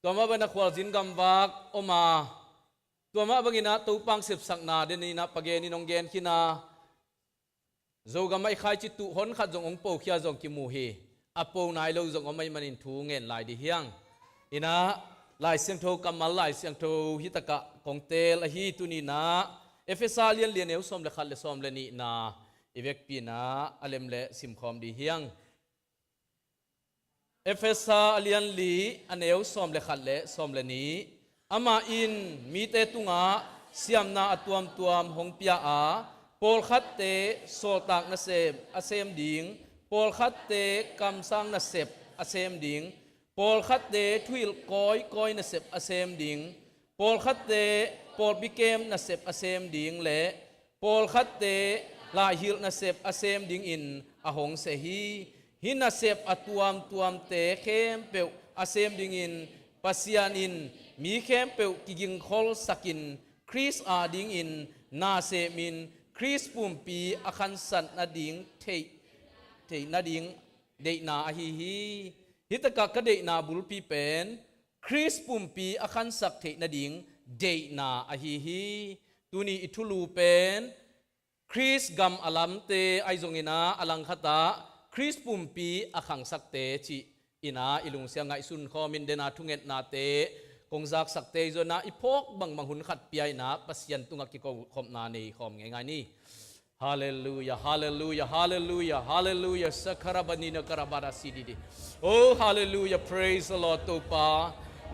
ตัวมาเป็นนักขวาจินกำวักอมาตัวมาบางอินะตัวปังเสพสักนาเดนีนะปะเกนินองเกนขินาโจกำไม่ใครจิตตุหนขัดจงองค์ปูขี้จงกิมูฮีอปูนายโลจงอไม่มันินทูเงินลายดิเฮียงอินะลายเสียงโทกำมาลายเสียงโทฮิตกะกงเตลฮีตุนีนะเอฟเอสาเลียนเลียนเอวสมเลขัดเลสมเลนีนะอีเวกปีนะอเลมเลสิมคอมดิเฮียงเอฟเอสาเลียนลีอันเอวสมเลขัดเลสมเลนีอามาอินมีเตตุงะเสียมนาอตวมตัวมหงเปียอาปอลขัดเตโซตักนาเซมอาเซมดิงปอลขัดเตกำสังนาเซบอาเซมดิงปอลขัดเตทวิลกอยนาเซบอาเซมดิงปอลขัดเตปอลบิเกมนาเซบอาเซมดิงเละปอลขัดเตลาฮิลนาเซบอาเซมดิงอินอาหงเซฮีหินนาเซบอตวมเตเข้มเปวอาเซมดิงอินปัสยานินมีเข้มเปวกิกิงคอลสกินคริสอาดิงอินนาเซมินคริสปุ่มปีอาคันสันนาดิงเทนาดิงเดนาอหิฮีฮิตกะกะเดนาบุลปีเป็นคริสปุ่มปีอาคันสักเทนาดิงเดนาอหิฮีตุนีอิทุลูเป็นคริสกัมอลัมเตไอจงอินาอลังคตาคริสปุ่มปีอาคังสักเตจิอินาอิลุงเสียงไงสุนคอมินเดนาทุเงตนาเตกงจักสักเตจนาอิพกบังหุ่นขัดเปียนาปัสยันตุงกิโกคมนาเนคอมไงนี่ฮาเลลูยาฮาเลลูยาฮาเลลูยาฮาเลลูยาสักคาราบันินกราบาราสิดีโอ้ฮาเลลูยา praise the Lord ตัวป้า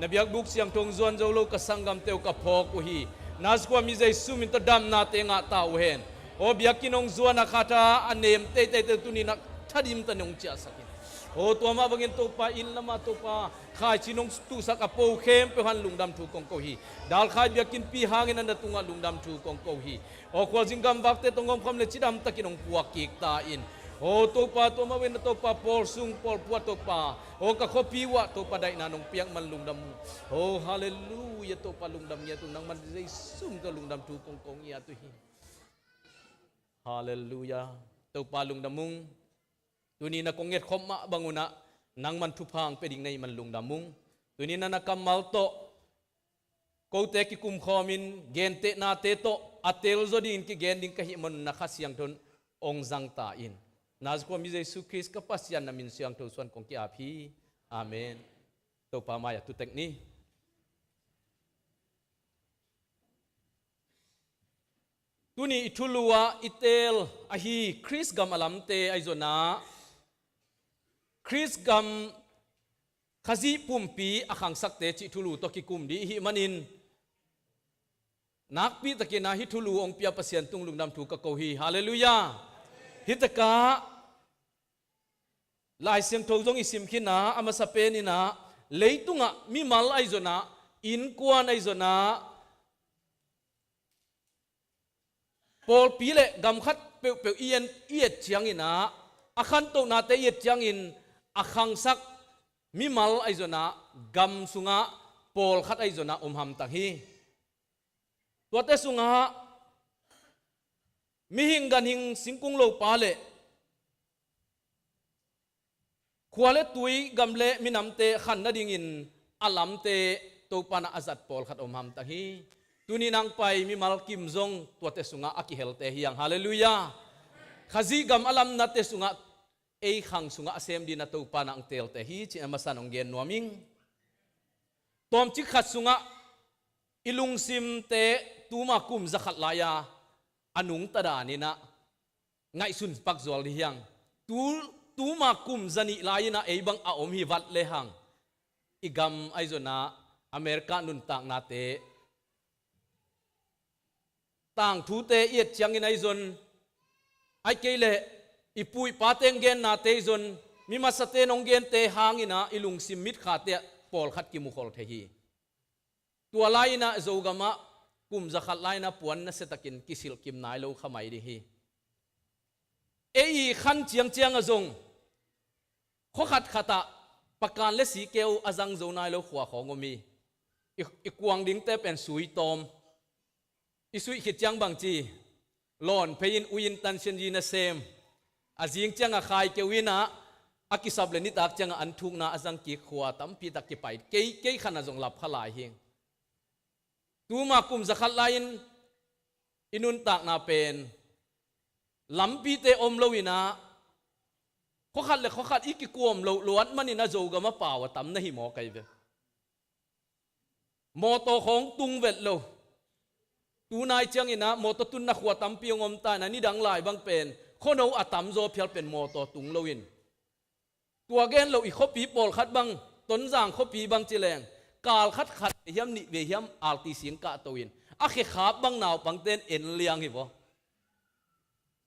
นบียกบุกเสียงทงจวนเจ้าโลกสังกัมเตวกับพกอุฮีนัสกว่ามิใจสุมินตดำนาเตงะตาอุเฮนโอ้บียกินงจวนนักขาตาอันเนมเตตุนีนักทัดิมตันงเจียสักินโอ้ตัวมาบังเอิญตัวป้าอินละมาตัวป้าข้าชินงตุสักอโปเข้มไปหันลุงดำถูกกงโกฮีดาลข้าเบียกินปีหางินันตุงลุงดำถูกกงโกฮีโอ้ควาจิงกัมบักเตตงงคำเลชิดำตะกินงปัวกิกตาอินโอ้ตัวป้าตัวมาเวนตัวป้าปอลซุงปอลปัวตัวป้าโอ้กะขปีวะตัวป้าได้นานงเปียงมันลุงดำโอ้ฮาเลลูยาตัวป้าลุงดำเยตุนังมันได้ซุ่มตัวลุงดำถูกกงยาตุฮีฮาเลลูยาตัวป้าลุงดำมุงตัวนี้นักงเง็ดคมมะบังอุนะนังมันทุพังไปดิ่งในมันลุงดำมุงตัวนี้นักกัมมัลโตกูเตกิคุมขมินเกนเตนาเตโตอัตเตลโซดินกิเกนดิ่งกะหิมันนักขัดเสียงทนองจังตาอินนาสกวมิเจสุคริสกับปัสยันนามินเสียงทนส่วนของกิอาพีอาเมนตัวปามายตุเตกนี้ตัวนี้อิทุลัวอิเตลอฮีคริสกัมอลัมเตไอโซนาคริสกัมขจีปุ่มปีอาขังสักเตจิทุลูตกิกุมดีฮิมันินนักปีตะกินาฮิทุลูองเปียปัสยันตุงลุงดำถูกกะโกฮีฮาเลลูยาฮิตกะลายเสียงโทจงอิสิมขินาอามาสเปนินาเลยตุงะมีมัลไอโซนาอินกวนไอโซนาปอลปีเลกำคัดเปียวเอียนเอียดเจียงอินาอาคันโตนาเตเอียดเจียงอินอาคังสักมิมัลไอโซนากำสุงะปอลขัดไอโซนาหัมตังฮีตัวเตสุงะมิหิงกันหิงสิงกุงโลปาเลขวาเลตุยกำเลมินำเตขันนาดิงอินอัลลัมเตตัวปานาอาจัดปอลขัดหัมตังฮีตุนีนางไปมิมัลกิมซงตัวเตสุงะอากิเฮลเตฮียังฮาเลลูยาขจีกำอัลลัมนาเตสุงะเอขังสุงะเซมดีนาตัวปานังเตลเตฮีจิอามาสันองเกนนัวมิงตอมจิขัดสุงะอิลุงซิมเตตูมากุมจักขัดลายาอนุงตดานินะไงสุนปักจวลดิยังตูมากุมจันิลายนะเอบังอาอมฮิวัดเลหังอิกัมไอโซนาอเมริกานุนต่างนาเตต่างทูเตเอียดจังอินไอโซนไอเกเลอีปุยปาเตงเกนนาเตจนมีมาสเตนองเกนเตหางินะอิลุงซิมิดขาเตปอลขัดกิมุขอลเทฮีตัวไลนะโจกามะกุมจะขัดไลนะปวนนะเสตกินกิสิลกิมนายโลขมายดิฮีเออีขันเจียงเจียงอจงข้อขัดขัดประการเลสีเกลอจังโจนายโลขวาของมีอีกวางดิ้งเตเป็นสุยตอมอีสุยขิดจังบางจีหลอนเพยินอุยินตันเชนยีนะเซมอาจิงจังอาคายเกวินะ akisab le ni tak changa an thuk na azang ki khwa tam pi tak ki pai ke khana jong lap khalai hing tu ma kum zakhat lain inun tak na pen lampi te om lowina kho khat iki kuom lo luat mani na zo ga ma pawa tam na hi mo kai ve mo to khong tung vet lo tu nai chang ina mo to tun na khwa tam pi ngom ta na ni dang lai bang pen khono atam zo phial pen mo to tung loin tua gen lo i khopi pol khat bang ton jang khopi bang chileng kal khat hiam ni ve hiam alti sing ka toin a khe khap bang naw pang ten en liang hi bo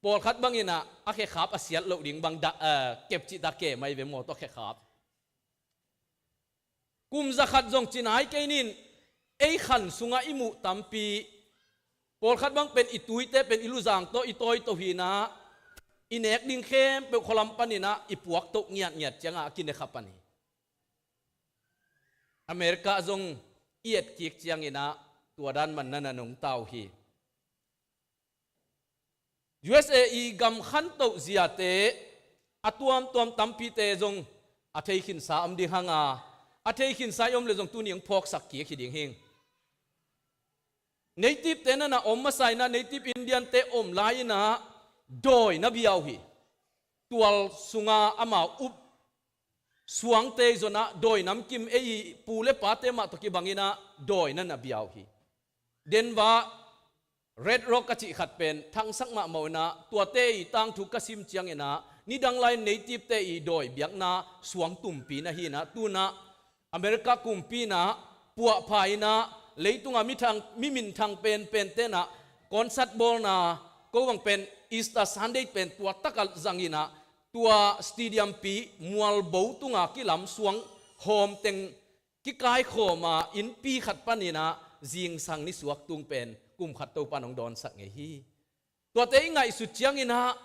pol khat bang ina a khe khap a siat lo ding bang da kep chi da ke mai ve mo to khe khap kum za khat jong chinai ke nin ei khan sunga imu tampi pol khat bang pen ituite pen iluzang to itoi to hina inek ding khem pe kholam panina ipuak to ngiat changa kin khapani Amerika jong iet kik chiang ina tuadan man nana nong tau hi USA i gam khan to ziate atuam tuam tampi te jong athei khin sa am ding hanga athei khin sa yom le jong tu ning phok sak ki khi ding hing native te na om masai na native Indian te om lai na doi na biau hi tual sunga ama up suang te zona doi nam kim ei pule pa te ma to ki bangina doi na na biau hi denwa red rock ka chi khat pen thang sak ma mo na tua te i tang thu ka sim chiang ena ni dang lai native te i doi biak na suang tum pi na hi na tu na America kum pi na puwa phai na leitunga mi min thang pen te na concert ball na ko wang pen Easter Sunday pen tua takal zangina tua stadium pi mual bo tunga kilam suang hom teng ki kai khoma in pi khat panina jing sang ni suak tung pen kum khat to panong don sak nge hi tua te ngai su chiang ina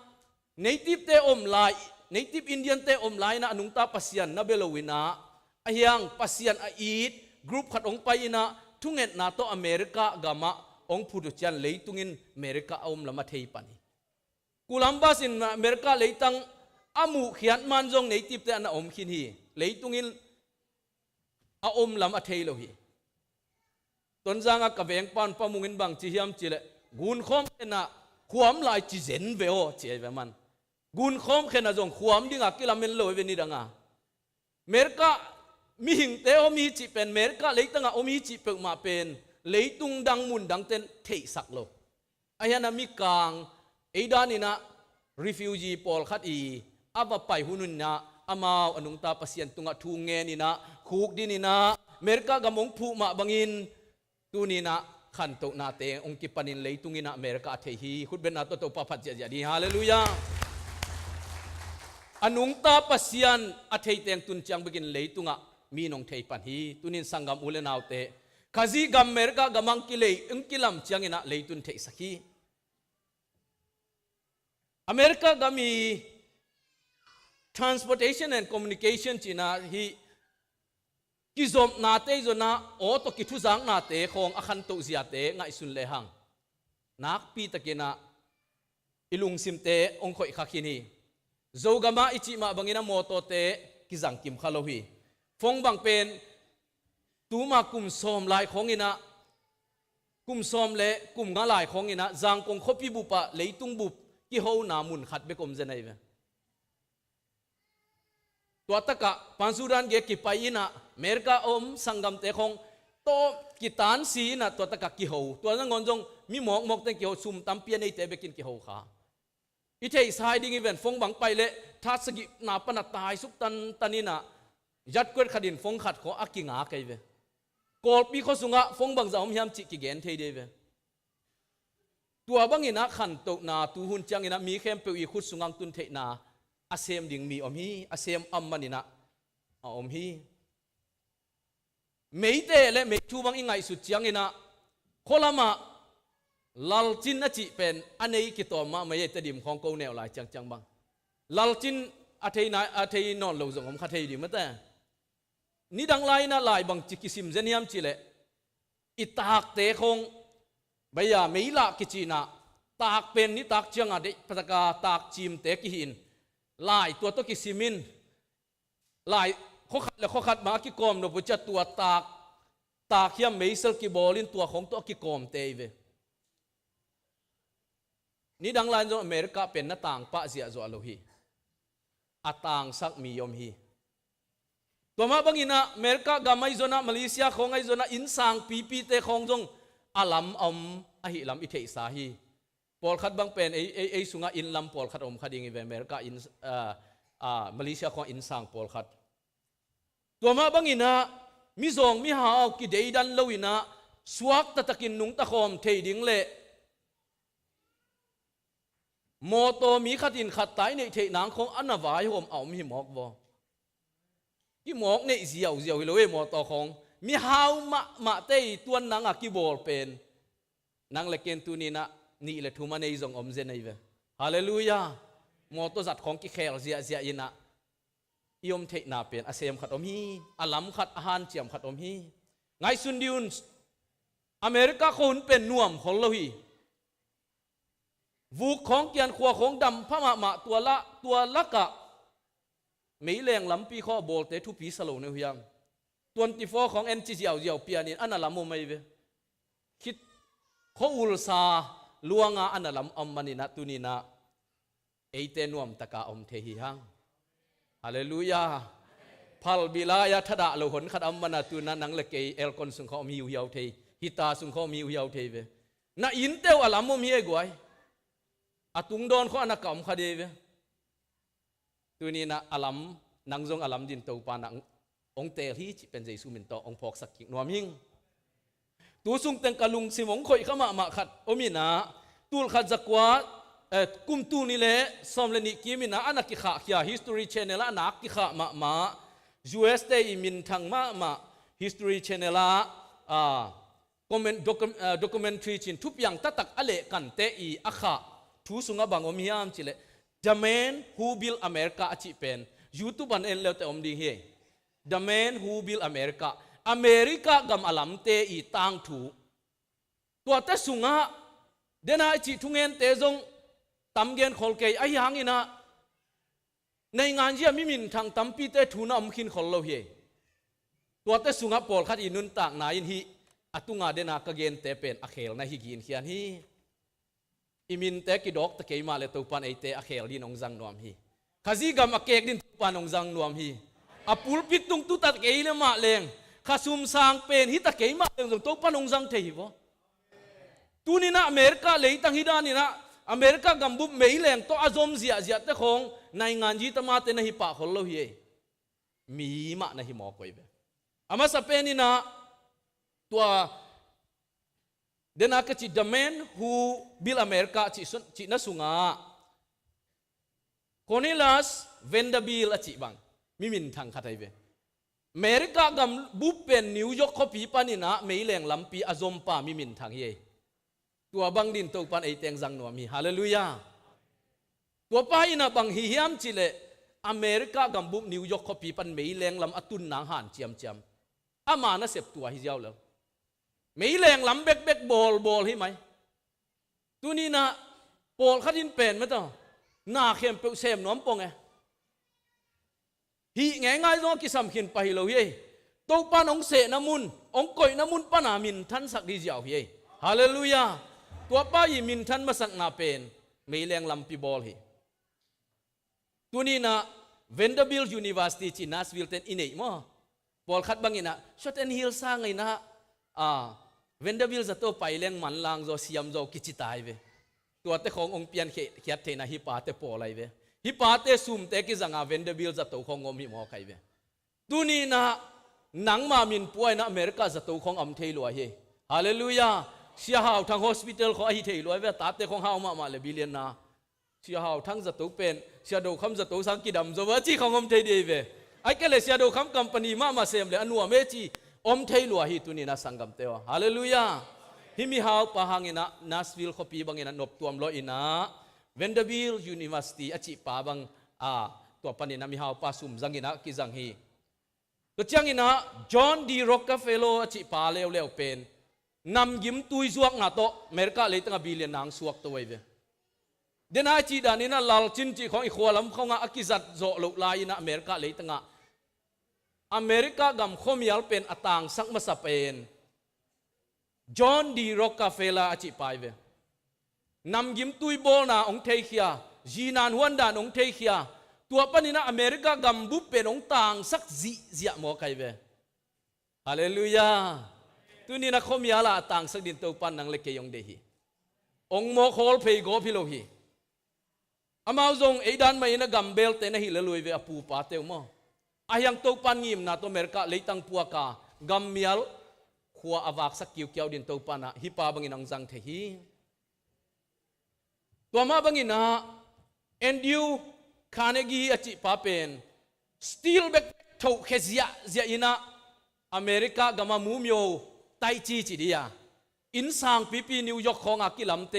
native te om lai native Indian te om lai na anung ta pasian na belowina ahyang pasian a eat group khat ong pai ina thunget na to America gama ong phudu chan leitungin America om lama thei pani Columbus in America leitang amu khian man jong native te ana om khin hi leitungin a om lam a thei lo hi ton janga ka veng pan pamungin bang chi hiam chile gun khom na khuam lai chi zen ve o che ve man gun khom khena jong khuam dinga kilamen lo ve ni danga America mi hing te o mi chi pen America leitanga o mi chi pe ma pen leitung dang mun dang ten thei sak lo ayana mi kang eidanina refugee pol khat i aba pai hunun na amao anung ta pasien tunga thu nge ni na khuk dinina America gamong phu ma bangin tunina khan to na te ong ki panin leitungina America the hi khut ben na to pa phat ja di hallelujah anung ta pasian athei teng tun chang begin leitunga mi nong thei pan hi tunin sangam ule naw te khazi gam America gamang ki lei ung kilam changina leitun thei sakhi America gami transportation and communication china hi kizom na te zona o to ki thu jang na te khong akhan to zia te ngai sun le hang nak pi takena ilung sim te ong khoi khakhini zogama ichi ma bangina moto te ki jang kim khalohi phong bang pen tuma kum som lai khongina kum som le kum nga lai khongina jang kong khopi bu pa leitung bu ki ho na mun khat be kom jenai ve to taka pansuran ge ki paina America om sangam te khong to kitan si na to taka ki ho to na ngonjong mi mok te ki ho sum tampia nei te bekin ki ho kha I thei sai ding event phong bang pai le that sagi na pana tai suk tanina yat kwet khadin phong khat kho akinga kai ve kol pi kho sunga phong bang zaum hiam chi ki gen thei de ve tua bangina khan to na tu hun changina mi khem pe I khut sungang tun thei na asem ding mi om hi asem ammanina om hi meite le me thu bang ingai su chiangina kholama lal chin na chi pen anei ki to ma mai te dim khong ko neo lai chang bang lal chin athei non lo zong om kha thei di mata ni dang lai na lai bang chi kisim zeniam chi le itak te khong baya meila ki china tak pen ni tak changa de pataka tak chim te ki hin lai to to ki simin หลายข้อขัดและข้อขัดมากิกอมโนบุจตัวตากเขียมไม่เซลกิบอลินตัวของตัวกิกอมเตยเวนี่ดังลานจนอเมริกาเป็นหน้าต่างปะเสียจวลโลหีอัต่างสักมียมฮีตัวมาบังอินะอเมริกากาไม่จนะมาเลเซียของไอจนะอินสังปีเตของจงอาลัมอหิลัมอิเทสาฮีปอลขัดบังเป็นไอสุงาอินลัมปอลขัดขัดยังไงอเมริกาอินมาเลเซียของอินสังปอลขัดตัวมาบังอินะมิซองมิฮาวกิเดดันลวินะสวกตะกินนุงตะคอมเทดิงเละโมโตมีขัดอินขัดไตในเทนางของอันนาวายผมเอามีหมอกบ่กี่หมอกในเสียวเลยโมโตของมีฮาวมาเตยตัวนางกิบอลเป็นนางเล็กเกนตัวนี้นะนี่แหละทุมาในจงอมเจนไอเวฮาเลลูยาโมโตจัดของกิเคลเสียอินะยมเทนาเป็นอาเซียมขัดอมฮีอาลัมขัดอาหารเจียมขัดอมฮีไงซุนดิอุนอเมริกาคนเป็นน่วมของเราฮีวูของเกียนขวาของดำพม่าตัวละกะไม่แรงลำปีข้อบอลเตทุปีสโลในหัวยามตัวที่ฟอของเอ็นจีเจียวเปียนินอันนั้นลำมุไม่เวคิดเขาอุลซาลวงอันนั้นลำอมมันนินะตุนินะเอเตนวมตะกาอมเทหิฮังฮาเลลูยาพัลบิลายาทดาโลหนขัดอมมันตุนันนังเล็กเอลคอนสุงเขามีอยู่ยาวเทฮิตาสุงเขามีอยู่ยาวเทเวน่าอินเตวอลำมุมีเอกัวอาตุงโดนเขาอนักกรรมคดีเวตัวนี้นะอลัมนังจงอลัมดินตัวปานังองเตลฮีเป็นใจสุมินโตองพอกสักกินวมิงตัวสุงเต็งกะลุงสิมงคอยเข้ามาขัดอมินะตูลขัดจักว่ากุมตูนี่แหละสมเลนิกิมินะอนักกิขะขี้ history channel อนักกิขะมา US เตอิมินทางมา history channel documentary จินทุกอย่างตักอเลกันเตอีอาขะทูสุงบางอมิยามจิเลThe man who built America อจิเป็น YouTube อันเอ็นเลวแต่อมดีเฮ The man who built America อเมริกากำอลัมเตอีตังถูตัวเตสุงะเดน่าจิทุงเงินเตจงตำเงินขอลเกยไอ้ยังอินะในงานเยี่ยมิมินทางตำปีเตทูน่าอมขินขอลโลเฮตัวเตสุงะปอลขัดอินุนต่างนายอินฮีอตุงาเดน่ากเกนเตเป็นอเคลนาฮิกินเขียนฮีอิมินเตกิดอกตะเกยมาเลตุปันไอเตอเคลดินองจังนวมฮีขจีกำอเกกดินตุปันองจังนวมฮีอปุลปิตุงตุตะเกยเลมาเลงข้าซุมสังเป็นฮิตะเกยมาเลงจงตุปันองจังเทหิวตูนี่นะอเมริกาเลยตั้งฮิดานี่นะอเมริกากำบุบไม่เลงตัวอาซอมเสียเตของในงานจีตมาเตนะฮิปะขอลโลฮีมีมานะฮิมอกไว้เบอามาสเปนี่นะตัวเดนักจิต the man who built America จินัสุงาCornelius Vanderbilt จิบังมิมินทางขัดไอเวอเมริกากำบุปเป็นนิวยอร์กขปีปานินะไม่แรงลำปีอาซอมปามิมินทางเยตัวบังดินตัวปันไอเตงจังนัวมีฮาเลลูยาตัวป้ายนะบังฮิยามจิเลอเมริกากำบุปนิวยอร์กขปีปันไม่แรงลำอตุนนางหันเจียมอามานะเสพตัวฮิเจ้าแล้วไม่แรงลำเบกบอลให้ไหมตัวนี้นะบอลขัดินเป็นไหมต่อหน้าเข้มเปรี้ยวเซมน้อมปงไงฮีง่ายๆต้องกิสามขินไปเลยเฮ้ตัวปานองเสน้ำมุนองก่อยน้ำมุนปานามินท่านสักดีเจ้าเฮ้ฮาเลลูยาตัวป้ายิมินท่านมาสักนาเป็นไม่แรงลำปีบอลเฮ้ตัวนี้นะ Vanderbilt University ที่นัสวิลเทนอินเอมั้งบอลขัดบางอินะช็อตเอ็นฮิลสร้างไงนะVanderbilt จะตัวไปเลี้ยงมันลางโจเซียมโจกิจิตายเวตัวเตขององเปียนเขียดเทนะฮิปาเตปออะไรเวฮิปาเตซุมเตกิจังอาVanderbilt จะตัวของอมฮิมอใครเวตัวนี้นะหนังมามินป่วยนะอเมริกาจะตัวของอมเทลัวเฮฮาเลลูยาเสียหาวทาง hospital ของไอเทลัวเวตาเตของหาวมาเลบิเลียนนะเสียหาวทั้งจะตัวเป็นเสียดูคำจะตัวสังกิดำโจว่าจีของอมเทดีเวไอ้แกเลยเสียดูคำกัมปนีมาเซมเลยอันนัวเมจีอมเทลัวฮิตุนีนะสังกัมเตวฮาเลลูยาฮิมิฮาวปะหังอินะนัสวิลขปีบังอินะนบตัวมโลอินะVanderbilt University อจิปาบังตัวปนินะมิฮาวปะซุมจังอินะกิจังฮีตัวจังอินะ John D Rockefeller อจิปาเลวเป็นนำยิมตุยซวกนาโตอเมริกาเลยตั้งบิลเลียนนางสวกตัวเวเดนไอจีดานี่นะลาลจินจีของอีขวาลำเขางาอักิจัดโจลุลายนะอเมริกาเลยตั้ง อเมริกากำข้อมียลเป็นอต่างสักมาสเปนจอห์นดีร็อกกาเฟลาอจิไปเวนำยิมตุยโบนาองเทียจีนานวันดานองเทียตัวปนินะอเมริกากำบุปเป็นองต่างสักจีเจียหมอไกเวฮาเลลูยาตัวนี้นะข้อมียลต่างสักดินตัวปันนังเล็กเกยองเดฮีองโมโคลเพย์โกพิโลฮีอามาจงไอ้ด้านไม่นะกัมเบลเตนะฮิเลลุยเวอปูปาเตวมออายังตัวปันงิมนะตัวเมริกาเลยตั้งปัวกากัมเมียลขัวอวักสักคิวเกี่ยวดินตัวปันนะฮิปาบังอินังจังเทฮีตัวมาบังอินะเอ็นดิวคาเนกีอจิปาเป็นสตีลเบกทูเคเซียเซียอินะอเมริกากัมมามูมิโอไตจีจิดียาอินสังปีปีนิวยอร์กของอากิลัมเต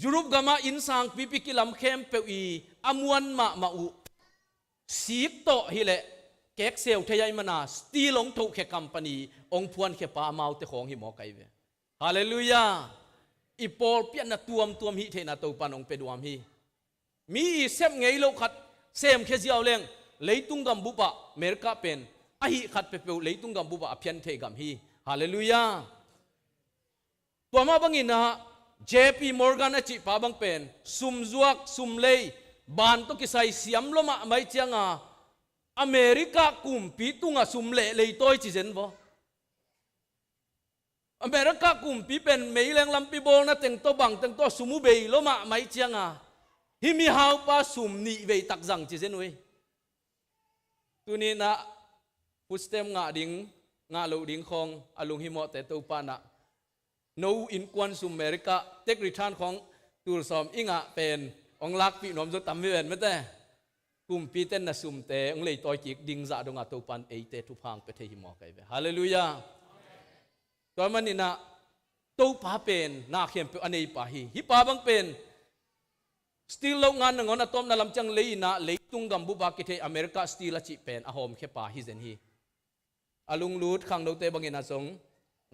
ยุโรปกามาอินสังปีปีกิลัมเข้มเปอีอมวนมาอุสีโตฮิเลเก็กเซลทยายมานาสตีลงถูกแค่คัมปานีองพวนแค่ปาเมาเตของหิมอไกเวฮาเลลูยาอีปอลเปียนตัวมฮิเทนาตัวปานองเป็ดวามฮิมีเซมไงโลขัดเซมแค่เจียวเลงเลยตุงกัมบุปะเมริกาเป็นอหิขัดเปเปวเลยตุงกัมบุปะอภิยันเทกัมฮิฮาเลลูยาตัวมาบังอินะJP Morgan อจิปาบังเป็นซุมจวกซุมเลยบานตุกิไซเสียมลมาไม่เจียงอเมริกากุมปีตุงซุมเล่เลยตัวจิเซนบ่อเมริกากุมปีเป็นไม่แรงลำปีโบนะเต็งตัวบังเต็งตัวซุมุเบยลมาไม่เจียงฮิมีฮาวปาซุมนี่เวตักจังจิเซนเวตัวนี้นะพุสเต็มงาดิงงาลูดิงของอลุงฮิโมแต่ตัวปานะโนอินควันสุมอเมริกาเทคริทานของตูรสอมอิงะเป็นองลักปีนอมจดตำเวียนไม่แต่กุมปีเต้นนะสุมเตองเลยต่อยจิกดิงจะดงอาตูปันเอเตทุพังไปเทหิมอไกเวฮาเลลูยาตอนมันนี่นะตูปาเป็นนาเขียนเป็นอันนี้ปาฮีฮิปาบังเป็นสตีลโลงานงอนอะตอมนาลำจังเลยนะเลยตุงกัมบุบากิเทอเมริกาสตีลจิเป็นอาหอมแค่ปาฮีเซนฮีอาลุงลูดขังดาวเตบังเงินาสง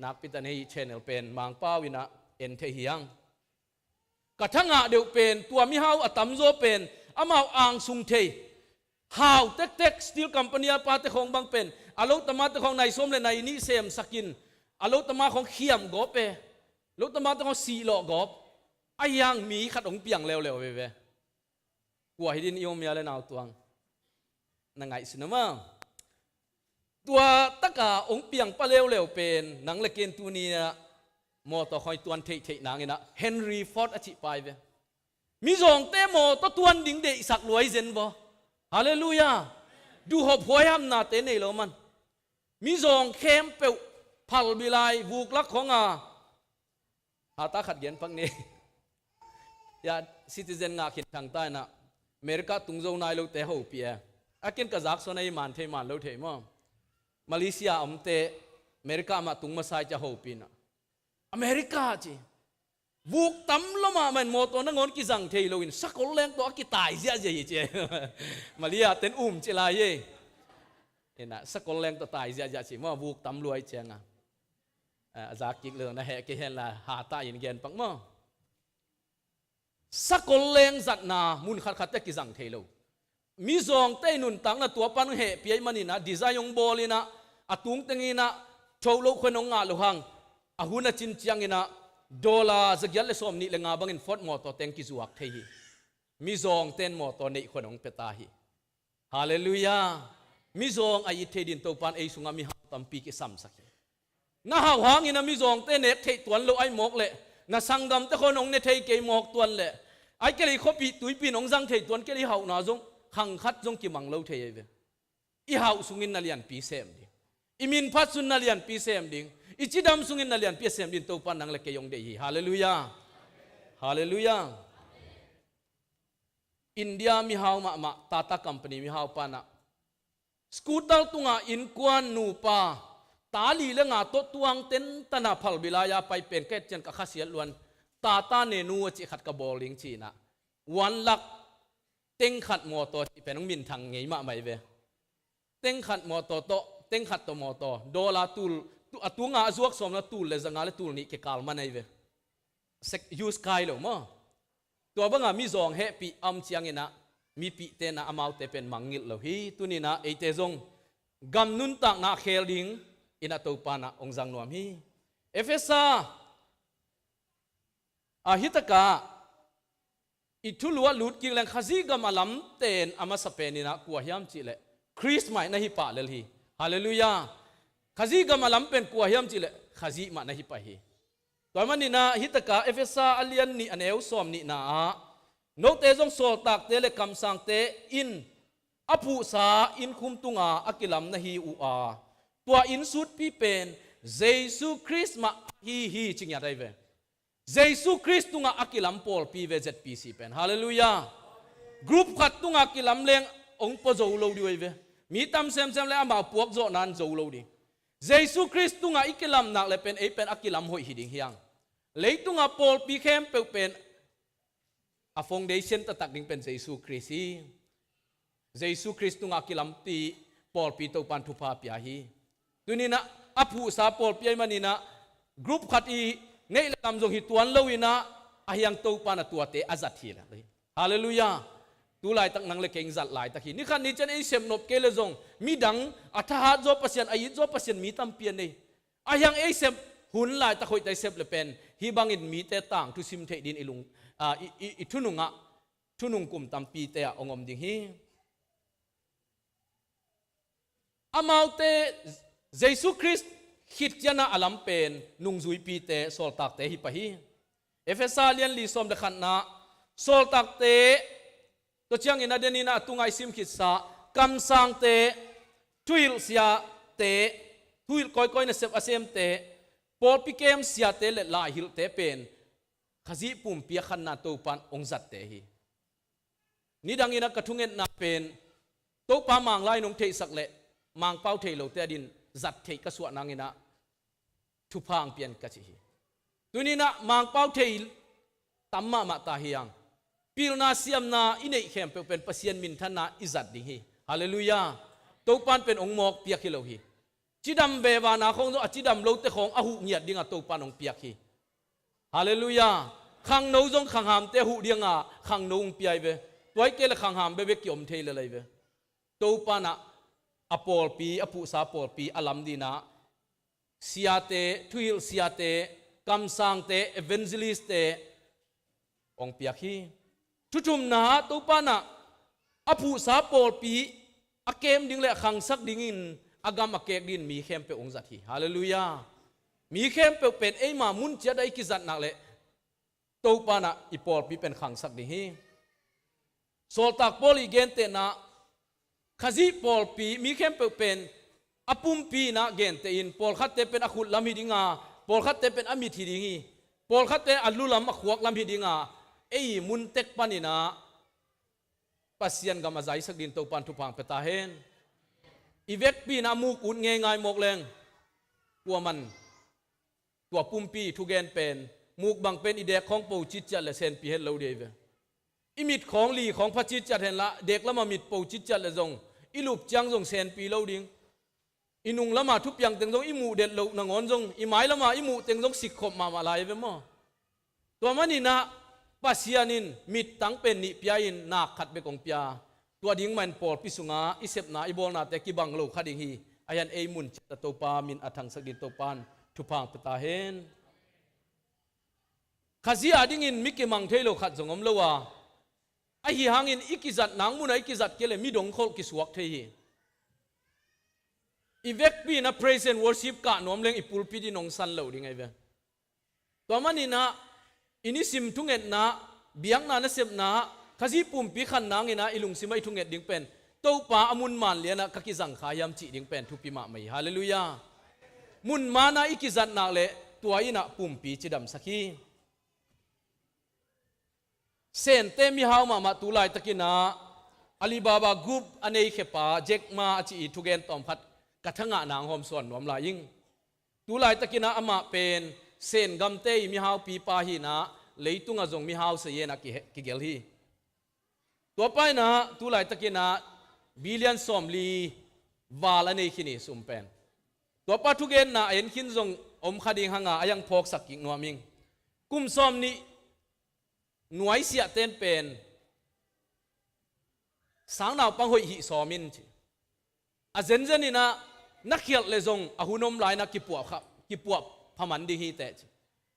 นักพิจารณาชแนลเป็นมังป้าวินะเอ็นเทียงกระทั่งเดียวเป็นตัวมิฮาวอัตมโซเป็นอามาอ่างสุงเทฮาวเต็กสตีลคัมปานีปาเตของบางเป็นอาลุตมาเตของนายส้มและนายนิเซมสกินอาลุตมาของเขียมกอบเปลุตมาเตของสีหลอกกอบไอยังมีขัดองเปียงเร็วเว้ยกลัวให้ดินยมยาเลยนาวตวงนั่งไงสินะมั้งตัวตะกาองเปียงปะเร็วเป็นหนังเล็กเกนตัวนี้นะมอต่อคอยตัวนเทนางเงนะเฮนรี่ฟอร์ดอธิบายเวมีสองเตมอต่อตัวนดิ่งเดสักรวยเซนบ่ฮาเลลูยาดูหอบหวยห้ามนาเตนี่แล้วมันมีสองเข้มเปวพัลบิไลวูกลักของหาตาขัดเย็นพังนี้ยาซิติเซนงาขิดทางใต้นะอเมริกาตุงโจนายโลเตหูเปียอากินกะซักโซนายมันเทมันโลเทมั้งมาเลเซียอมเตอเมริกามาตุงมาไซจะหูปีนะอเมริกาจีบุกตั้มลงมามันโมตัวนั่งงอนกิจังเทโลอินสักคนแรงตัวกิตายเสียเจมาเลียเต็นเจลายเห็นนะสักคนแรงตัวตายเสียจีมาบุกตั้มรวยเจียงจากกิกเรื่องนะแหกเห็นละหาตายยินเย็นปังมั้งสักคนแรงสัตนามุนขัดแต่กิจังเทโลมีซองเต้นุนตังนะตัวปันเหเปียมันนี่นะดีไซน์ยงบอลินะอาตุงตังอินะโชว์โลกคนงาลุหังอาหุนจินจียงอินะดอลลาร์สักยันเลสอมนี่เลงาบังอินฟอดมอตัวเต็งกิจวักเทฮีมีซองเต้นมอตัวนี่คนงเปตาฮีฮาเลลูยามีซองอายิเทดินตัวปันเอสุงามีหาตัมปีกิสัมสักน่าหาวหางอินะมีซองเต้นเนตเทตัวนโลไอหมอกเละน่าสังดำแต่คนงเนเทเกยหมอกตัวนเละไอเกลีเขาปีตุยปีนงสังเทตัวนเกลีหาวนาจงขังคัดจงกิมังเล่าเทียเวอีหาวสุงินนาเลียนปีเซมดิอีมินพัดสุนนาเลียนปีเซมดิอีจิดำสุงินนาเลียนปีเซมดินตัวปันนังเล็กยงเดียฮาเลลูยาฮาเลลูยาอินเดียมีหาวมาตาตาคัมปานีมีหาวปานะสกูตเตอร์ตุงอินกวนนูปาตาลีเลงาโตตวงเต็นตนาพัลบิลายาไปเป็นแค่เจนกับข้าเสียล้วนตาตาเนนูจิขัดกระบอกลิงชีนะวันลักเต็งขัดมอตัวที่เป็นน้องมินทางไงมาไม่เวเต็งขัดมอตัวโตเต็งขัดตัวมอตัวโดลาตูลตัวงาจวกสมนะตูลเลยจังาเลตูลนี่เกี่ยกาลมาในเวเซ็กยูสกายหรอมั้งตัวบังอามีซองเฮปีอัมเชียงเงินะมีปีเตนะอามาวเตเป็นมังงิลเลยฮีตัวนี้นะไอเตซง กำนุนตักนาเคลดิงอินาตูปานะองจังนวมฮีเอเฟซาอาฮิตกาอิทุลัวลุดกิงแรงขจีกำอลัมเตนอามาสเปนินะกัวฮิมจิเลคริสต์มานะฮิปะเลลฮีฮาเลลูยาขจีกำอลัมเป็นกัวฮิมจิเลขจีมานะฮิปะฮีตัวมันนี่นะฮิตกาเอเฟซาอัลเลียนนี่อันเอวสอมนี่นะโนเตจงโซลตักเตเลคำสั่งเตอินอภูสาอินคุมตุงาอักิลัมนะฮีอูอาตัวอินสุดพี่เป็นเยซูคริสต์มาฮีจริงอย่างไรเวเยซูคริสต์ตุงาอักิลัมปอลปีเวเจ็ดปีสิเป็นฮาเลลูยากรุ๊ปขัดตุงาอักิลัมเลงองค์ปะโจโลดีเวมีตำเซมเลยอามาพวกโจนันโจโลดีเยซูคริสต์ตุงาอักิลัมนักเลยเป็นเป็นอักิลัมหอยหิดิงเฮียงเลยตุงาปอลปีเข้มเป็นa foundation ta tak ding pen Jesu Christ hi Jesu Christ tunga kilam ti Paul pi to pan thu pa pya hi tunina aphu sa Paul pi manina group khat i nei lam jong hi tuan loina ahyang to pan tua te azat hi la hallelujah tu lai tak nang le keng zat lai tak hi ni khan ni chen ei sem nop ke le jong mi dang atha jo pasien ai jo pasien mi tam pian nei ahyang ei sem hun lai ta khoi tai sep le pen hi bangin mi te tang tu sim the din ilung tununga tunung kum tampi te ongom ding hi amaute Jesu Christ hit jana alam pen nung zui pi te sol tak te hi pa hi Efesalian li som de khan na sol tak te to chiang ina denina tungai sim khit sa kam sang te tuil sia te tuil koi koi na sep asem te pol pi kem sia te le la hil te pen khasi pum pia khan na to pan ong zat te hi ni dangina kathungen na pen to pa mang lai nong thei sak le mang pau thei lo te din zat thei ka suwa nangina thu phang pian ka chi hi tunina mang pau thei tamma ma ta hiang pilna siam na inei khem pe pen pasien min thana izat ding hi hallelujah to pan pen ong mok pia ki lo hi chidam be wa na khong zo achidam lo te khong ahu ngiat dinga to pan ong pia hi hallelujah khang no jong khang ham te hu dinga khang nong piai ve toy ke le khang ham be be kiom thei le lai ve to pana apol pi apu sa pol pi alam dina siate thuil siate kam sang te evangelist te ong pia hi tutum na to pana apu sa pol pi akem ding le khang sak dingin agam akek din mi khem pe ong zat hi hallelujahมีเข้มเป็นไอ้มามุนเจได้กิจัดนักเลยตัวปานะอีปอลปีเป็นขังสักดีฮีโซลตักปอลีเกนเตนะขจีปอลปีมีเข้มเป็นอปุ่มปีนะเกนเตอินปอลขัดเตเป็นอขุดลำฮิดิงาปอลขัดเตเป็นอมิทีดิงีปอลขัดเตอัลลุลำอขวกลำฮิดิงาไอ้มุนเต็กปานินะปัสยันกามาใจสักดินตัวปันทุพังเปตาเฮนอีเวกปีนะมูกุนเงยง่ายหมกแรงกลัวมันตัวปุ่มปีทุเกนเป็นมุกบังเป็นอีเด็กของปูจิตจัดและเซนปีเห็นเราเดียวอิมิดของลีของพระจิตจัดเห็นละเด็กละมามิดปูจิตจัดและทรงอิลูปจังทรงเซนปีเราดิ้งอินุงละมาทุบยังเต็งทรงอิมูเด็ดเราหนังอนทรงอิไม้ละมาอิมูเต็งทรงสิกขบมาลายไปมั้งตัวมันนี่นะปัสยานินมิดตั้งเป็นนิพยาอินนักขัดไปกองพยาตัวดิ้งมันปอดพิสุงาอิเสพนาอิบอลนาแต่กิบังโลขัดดิ้งฮีอายันเอมุนจิตโตปามินอัทังสักดินโตปานทุพังปตาเห็นขจีอาดิ้งอินมิกมังเทโลขัดสงมโลวาไอหิหางอินอิกิจัดนางมุนไอกิจัดเกลมีดงโคลกิสวกเทฮีอีเวกปีนะ praise and worship กะนอมเลงอีปูลปีดีนงสันโลดิ้งไงเวตัวมันนี่นะอินิสิมทุงเอ็ดนะเบียงนานะเสพนะขจีปุ่มปีขันนางอินะอิลุงสิไม่ทุงเอ็ดดิ้งเป็นโตปาอมุนมันเลียนะกะกิจังขายามจีดิ้งเป็นทุปิมาไม่ฮาเลลูยามุนมานะอิกิจัดนักเลตัวอินะปุ่มปีจิดำสักฮีเซนเตมิฮาวมาตุลายตะกินาอาลีบาบากรุ๊ปอันนี้เขปาเจกมาจีทุเกนตอมพัดกระทั่งนางหอมส่วนหอมลายิงตุลายตะกินาอามาเป็นเซนกัมเตยมิฮาวปีปาฮีนะเลยตุงอจงมิฮาวเสยนักกิเกลฮีตัวไปนะตุลายตะกินาบิลเลียนสอมลีวาลอันนี้ขินีสุมเป็นตัวปัทุเกนนะเอ็นขินจงอมคดีหังอายังพกสักกิงนัวมิงกุมซอมนี้หน่วยเสียเต้นเป็นสังนาวปังหอยหิสอมิน a zen zen ina na khial le zong a hunom lai na ki puap phaman di hi te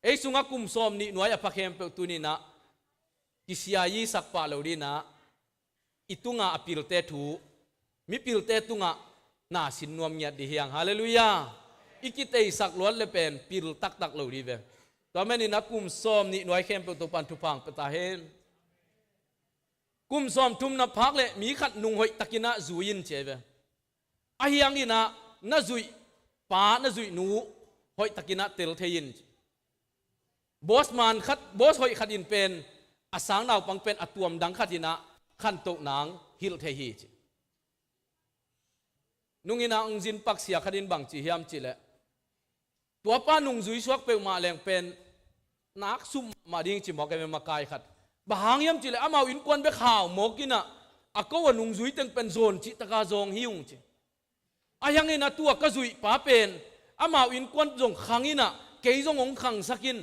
ei sunga kum som ni nuai apakhem pe tu ni na ki sia yi sak pa lo ri na itunga apil te thu mi pil te tunga na sin nuam nya di hiang hallelujah ikitei sak luan le pen pil tak tak lo ri ve to meni na kum som ni nuai khem pe tu pan tu phang pe ta hen kum som tum na phak le mi khat nung hoi takina zuin cheve a hiang ina na zui pa na zui nu hoi takina tel thein boss man khat boss hoi khat in pen asang naw pang pen atuam dang khatina khan to nang hil the hi nungina ungjin pak sia khadin bang chi hiam chi le tua pa nung zui suak pe ma leng pen nak sum ma ding chi mo ke ma kai khat bahang yam chi le amau in kwan be khaw mo kina akaw nung zui teng pen zon chi taka zong hiung chi ayang ina tua ka zui pa pen amau in kwan zong khangina ke zong ong khang sakin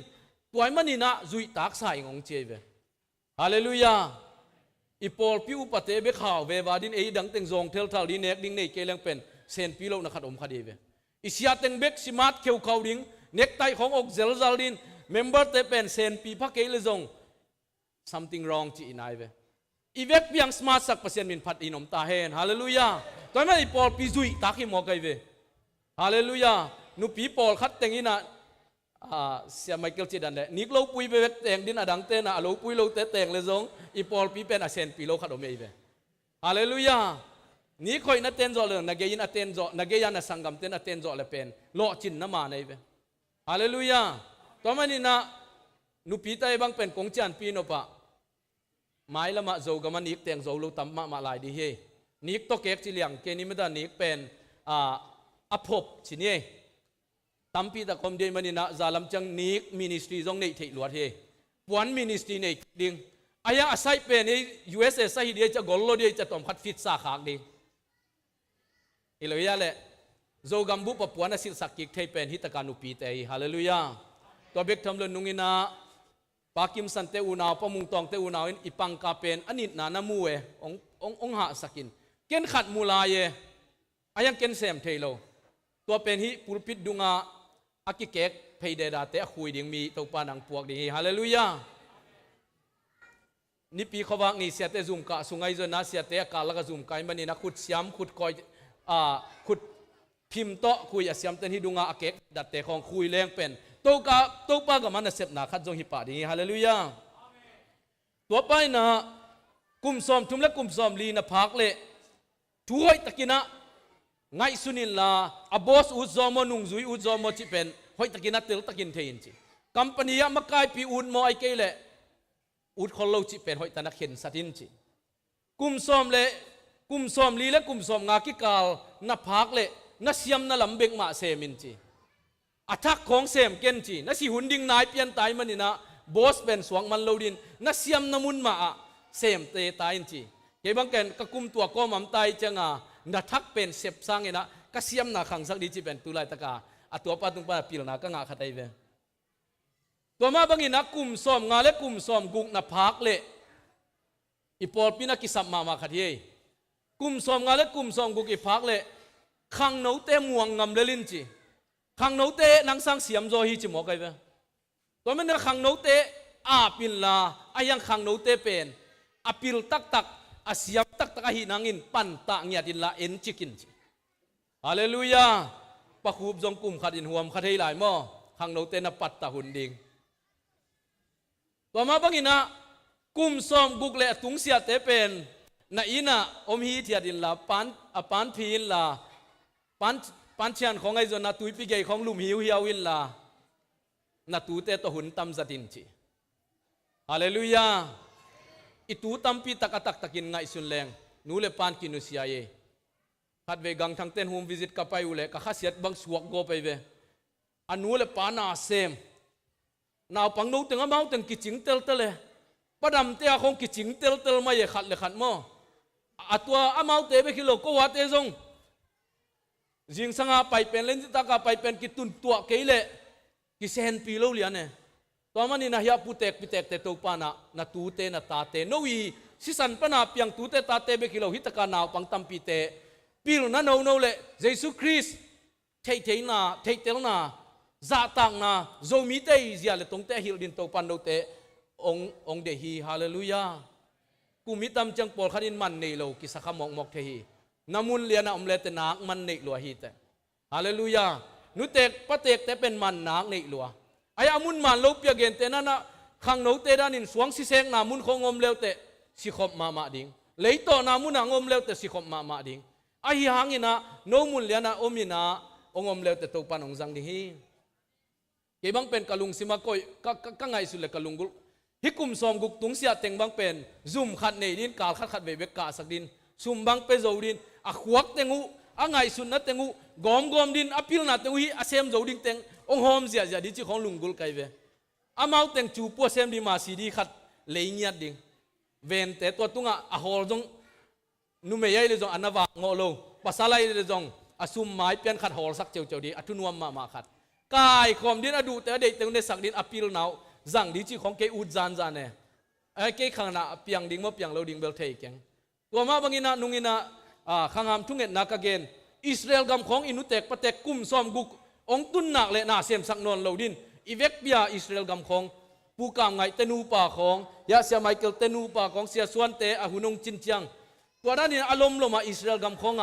tuai manina zui tak sai ngong cheve hallelujah ipol piu pate be khaw ve wadin ei dang teng zong tel thal din nek ding nei ke leng pen sen pi lo na khat om khadi ve isia teng bek simat kheu khaw ding nek tai khong ok zel zal din member te pen sen pi pha ke le zong something wrong chi inai ve ivek piang smart sak pasien min phat inom ta hen hallelujah toy ma ipol pi zui ta ki mo kai ve hallelujah nu pi pol khat teng ina sia Michael chi dan le nik lo pui be teng din adang te na lo pui lo te teng le zong ipol pi pen a sen pi lo khat o me ve hallelujah ni khoi na ten zo le na ge in aten zo na ge ya na sangam ten aten zo le pen lo chin na ma nei ve hallelujah to mani na nu pi tai bang pen kong chan pi no pa mai lama zo ga man nik teng zo lo tam ma lai di he nik to kek chi liang ke ni me da nik pen a phop chi ni tampi ta kom de mani na zalam chang nik ministry zong nei thei luat he puan ministry nei ding aya asai pen ei USA sai de cha gol lo de cha tom khat fit sa khak ding iloya le zo gambu pa puan asil sakik thei pen hi takanu pi te hallelujah to bek tham lo nungina pakim san te unaw pamung tong te unaw in ipang ka pen anit na na mu e ong ha sakin ken khat mula ye ayang ken sem theilo to pen hi pulpit dunga akikek pheide da te khui ding mi to pa nang puak ding hallelujah ni pi khawak ni sia te zum ka sungai zo na sia te ka la ka zum kai mani na khut siam khut koi khut phim to khui asiam ten hi dunga akek dat te khong khui leng pen to pa ga man sep na khat jong hi pa ding hallelujah to pai na kum som thum le kum som li na phak le thu hoi takina ngai sunin la abos u zomo nung zui u zomo chi pen hoi takina tel takin thein chi company ya makai pi un mo ai ke le ut kholo chi pen hoi tanak khen satin chi kum som li le kum som nga ki kal na phak le na siam na lambek ma semin chi athak khong sem ken chi na si hunding nai pian tai manina boss pen swang man lodin na siam na mun ma sem te tain chi ke bang ken ka kum tua ko mam tai changa na thak pen sep sang ina ka siam na khang sak di chi pen tu lai taka atua pa tung pa pil na ka nga khatai ve to ma bangina kum som nga le kum som guk na phak le ipol pina ki sam ma khathi kum som nga le kum som guk i phak le khang no te muang ngam le lin chi khang no te nang sang siam zo hi chi mo kai ve to men khang no te a pin la ayang khang no te pen apil tak tak asiam tak tak hi nangin pan ta ngia din la en chikin chi hallelujah pa khub jong kum khat in huam khathei lai mo khang no te na pat ta hun ding to ma bangina kum som guk le tung sia te pen na ina om hi thia din la pan phin la pan chian khong ai zo na tui pi ge khong lum hiu hiu in la na tu te to hun tam zatin chi hallelujah itu tampi takatak takin ngai sun leng nule pan kinu sia ye khat ve gang thang ten home visit ka pai ule ka khasiat bang suak go pai ve anule pana sem naw pang no teng amau teng kiching tel tele padam te a khong kiching tel tel ma ye khat le khat mo atwa amau te be kilo ko wa te zong jing sanga pai pen len ta ka pai pen ki tun tua ke le ki sen pi lo lian ne to mani na ya putek pitek te to pana na tu te na ta te no wi si san pana piang tu te ta te be kilo hitaka naw pang tam pi te ปิลนั่นเอาเลยเยซูคริสต์เทเทนาเทเตลนาจะต่างนาโจมีเตยเสียเลยตรงเตหิลดินโตปันโดเตองเดฮีฮาเลลูยากูมิตามจังปอลขันินมันเนโลกิสักขมองมอกเทฮีนามุนเลียนะอมเลตนักมันเนลัวฮีเตฮาเลลูยานุเตกปะเตกแต่เป็นมันนักเนลัวไอ้อามุนมันโลเปียเกนเตนั่นนะขังโนเตดานินสวงสิเซงนามุนคงอมเลวเตสิขบมาดิงเลยโตนามุนงอมเลวเตสิขบมาดิงไอ้หางินะโนมุนเลียนะอมินะองอมเลวเตโตปันองจังดิฮีเก็บังเป็นกะลุงสิมาก้อยก็ไงสุดเลยกะลุงกุฮิกุมซอมกุกตุงเสียเต็งบังเป็นซุ่มขัดในดินกาลขัดเวเวกาสักดินซุ่มบังเปโจดินอะขวักเต็งูอะไงสุดนัดเต็งูกอมดินอะพิลนัดเต็งูฮิอะเซมโจดินเต็งองหอมเสียดิจิของลุงกุลไกเวอะเมาเต็งจูปัวเซมดิมาสีดีขัดเลยเงียดดิงเวนแต่ตัวตุงอะฮอลจงนุเมย์เลยจงอันนาวางอโลภาษาไล่เลยจงอะซุ่มไม้เปลี่ยนขัดฮอลสักเจ้าดีอะทุนวมมาขัดกายคอมดินอดูแต่เด็กเต็งในสักดินอพิลนาวจังดิจิของเกอุดจานเนี่ยไอ้เกขังน่ะเปียงดิ่งมาเปียงเราดิ่งเบลเทยเกงตัวมาบางอินะนุ่งอินะขังหามทุ่งเงินนักเกณฑ์อิสราเอลกำของอินุเตกปะเตกกุมซ้อมกุกองตุนนักเลน่าเสียมสักนนเราดินอีเวกเบียอิสราเอลกำของปูกามไงเตนูป่าของยาเสียไมเคิลเตนูป่าของเสียส่วนเตอหุนงจินเจียงตัวนั้นนี่อารมณ์ลงมาอิสราเอลกำของ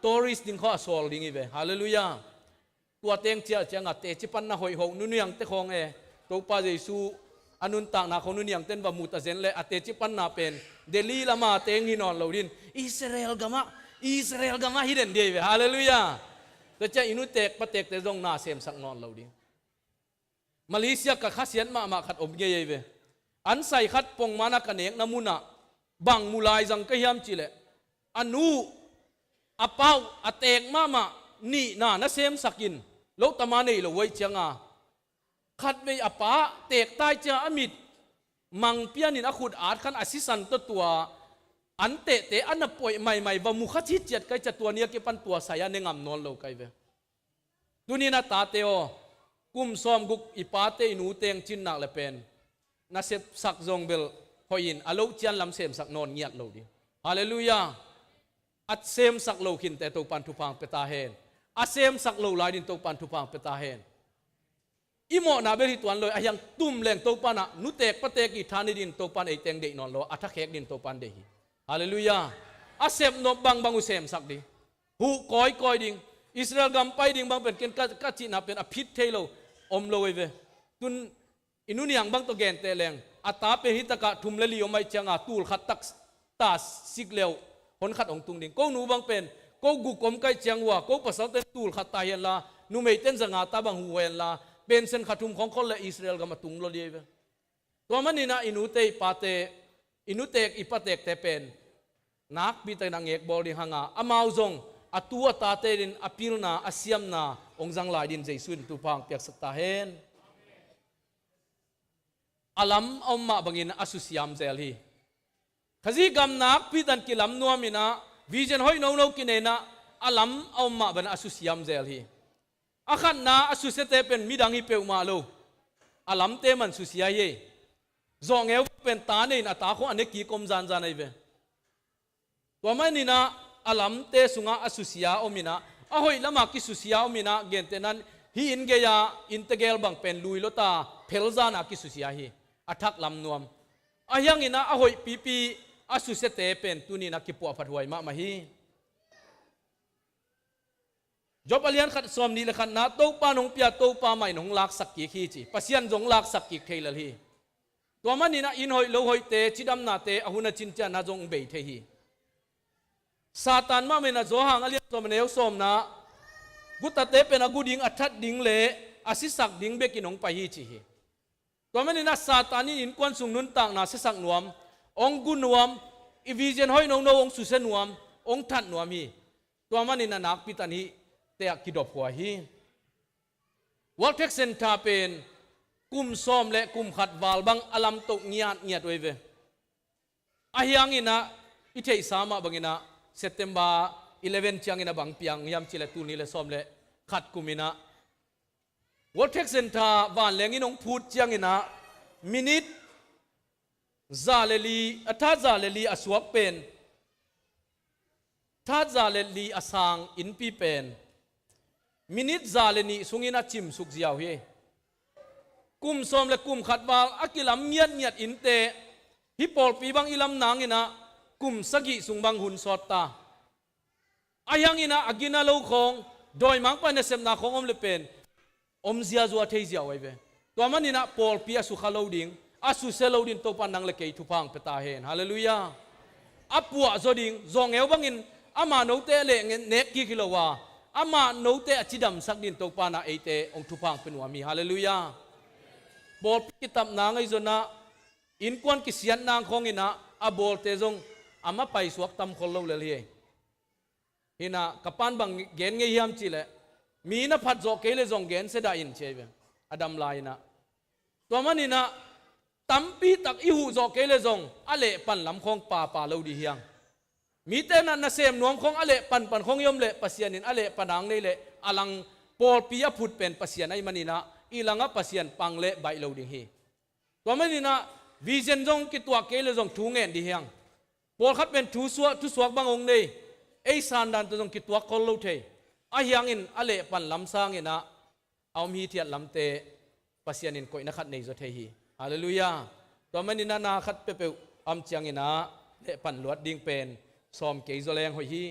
ตอริสดิ่งข้อสอลดิ่งอีเวฮาเลลูยาตัวเตียงเจียเจียงเตจิปันน่ะหอยหงนุ่นยังเตของตัวป้าเยซูอนุนต่างนาของนุ่นยังเต้นว่ามุตเซนเลยอเตจิปันนาเป็นเดลีละมาเตงฮินอนเราดินอิสราเอลกามาฮิเดนเดวฮาเลลูยาแต่จะอินุเตกปะเตกเตจงนาเซมสักนอนเราดิมาเลเซียกับข้าเสียนมาขัดอมเยเวอันใส่ขัดปงมานักเนกน้ำมุนะบังมุลายจังก็ยามจิเลอนุอเป้าอเตกมานี่นาเซมสักินโลตมาเนลไว้เจียงขัดไปอป้าเตกตายเจ้าอมิดมังเปียนินอขุดอาดขันอสิสันตัวอันเตอันน่ะป่วยใหม่ๆว่ามุขชิดเจ็ดไกจะตัวเนี้ยกี่ปันตัวใส่อันเนงำนอนเราไกเวดูนี่นะตาเตโอกุมซ้อมกุกอีป้าเตหนูเตงจินนักเลยเป็นน่าเสพสักจงเบลหอยินอโลเจียนลำเสมสักนอนเงียดเราดิฮาเลลูยาอัดเสมสักเราขินแต่ตัวปันทุพังเปตาเฮนอัดเสมสักเราลายดินตัวปันทุพังเปตาเฮนอีโมนาเบริตวันเลยยังตุ้มแรงตัวปานะนุเตกปะเตกิธานิดินตัวปันไอเตงเดนอนโลอัฐเขกดินตัวปันเดฮีฮาเลลูยาอาเซมนบบังอุเซมสักดีหูคอยดิงอิสราเอลกำไปดิงบังเป็นเกณฑ์กัจจินาเป็นอภิษเทโลอมโลเวตุนอินุนียงบังตัวเกณฑ์เตเลงอัตตาเป็นหิตกะทุมเลลีอไม่จังตูลขัดตักตาสิกเลวหนขัดองตุงดิงก็หนูบังเป็นก็กุกมไกจังว่าก็ภาษาเตตูลขัดตายเฮลานูไม่เต้นสังอาตาบังหูเฮลาเป็นเส้นขัดทุมของคนและอิสราเอลก็มาตุงโลเดียตัวมันนี่นะอินุเตปาเตอินุเตกอิปาเตกเตเป็นนักบิดนางเอกบอลดิฮังอามาจงอตัวตาเตดินอพิลนาอาเซียมนาองจังลายดินเจสุนตุพังเปียกสักตาเฮนอาลัมอมมาบังอินอาสุสยามเซลฮีขจีกำนักบิดันกิลัมนัวมินะวิจันหอยนาวกินเนนะอาลัมอมมาบันอาสุสยามเซลฮีอาขันนาอาสุเซเตเป็นมิดังฮิเปวมาโลอาลัมเตมันสุสยาเยจงเอวเป็นตาเนนตาของอันนี้กีกมจานจานไอเวตัวมันนี่นะอาลัมเตสุงาอสุสยาอมินะอาหอยละมากิสุสยาอมินะเกณฑ์เตนั้นฮีอินเกียอินเตเกลบังเป็นลุยลตาเพลจานากิสุสยาฮีอัทักลำนวมอายังอินะอาหอยปีอสุเซเตเป็นตุนีนักกิปัวผัดหวยมาฮีจบอเลียนขัดสวมนี่เลยขัดนะโตปานงเปียโตปาไม่นงลักสักกี่ขี้จีปัสยันจงลักสักกี่เทลฮีตัวมันนี่นะอินหอยโลหอยเตจิดำนาเตอหุนจินจานาจงเบยเทฮีซาตานมาเมนะโจหังอเลียนตัวมันเอวสมนะกุตเตเป็นอกุดิงอัฐดิงเลอาศิสักดิงเบกินงไปฮีจีฮีตัวมันนี่นะซาตานี่อินควนสุงนุนต่างนาศิสักนวมองกุนวมอีวิเจนหอยนงองสุเซนวมองทัดนวมฮีตัวมันนี่นะนักปิตันฮีเตะกิดอบหัวฮีวอลเท็กเซนทาเป็นกุมซ้อมและกุมขัดวาลบังอลัมตกเงียดไว้เวอาหยังอินะอิเทสามาบังอินะเซปเทมเบอร์11จังอินะบังเปียงยามจิเลตูนี่และซ้อมและขัดกุมินะวอลเท็กเซนทาวานเลงอินงพูดจังอินะมินิทซาเลลีอัฐาซาเลลีอสวกเป็น ถ้าจาเลลีอสังอินปีเป็นมินิทจาเลนีสุงินาจิมสุกเจียวเฮกุมสมและกุมขัดบาลอักิลำเงียดเงียดอินเตฮิปอลปีบังอิลำนางอินะกุมสกิสุงบังหุนสอดตาอายังอินะอากินาโลคงโดยมังไปในเสมนาของอมเลเป็นอมเสียจัวเทียเจียวไว้เวตัวมันอินะปอลปีอาสุขลาวดิงอาสุเซลาวดิงตัวปันนังเลกทุพังเปตาเฮนฮาเลลูยาอัปวะจดิงจงเอวบังอินอามาโนเตเลงเนกกิกิโลวาอามาโนเตอจิดัมสักดินตัวปานาเอเตองทุพังเป็นวามีฮาเลลูยาบอลกิตับนางไอจนะอินควันกิเสียนนางของอินะอาบอลเตจงอามาไปสวกตำคนเราเลยฮินะกับปานบังเกนเงียมจิเลมีนะพัดจอกเกลจงเกนเสดาอินเชเวอดัมไลนะตัวมันนี่นะตั้มปีตักอิหูจอกเกลจงอเลปันลำของป่าเราดีเฮียงมีแต่นั้นนะเสมนวมของอเลปันของยมเลปัสยานินอเลปนังนี่เลอลังปอลปียพุดเป็นปัสยานไอมันนี่นะอีหลังปัสยานปังเลใบเราดีเฮตัวมันนี่นะวิเจนจงกิตัวเกลจงทุ่งเงินดีเฮียงปอลคัดเป็นทุสวกบางองค์เลยไอซานดันตัวจงกิตัวคนเราเทอาเฮียงอินอเลปันลำสร้างอินะเอามีเทียนลำเตปัสยานินก็อินักขัดในจุดเฮีฮาเลลูยาตัวมันนี่นะนาขัดเปเปอัมเจียงอินะเลปันลวดดิ่งเป็นซอมเกยโซแรงหอยฮี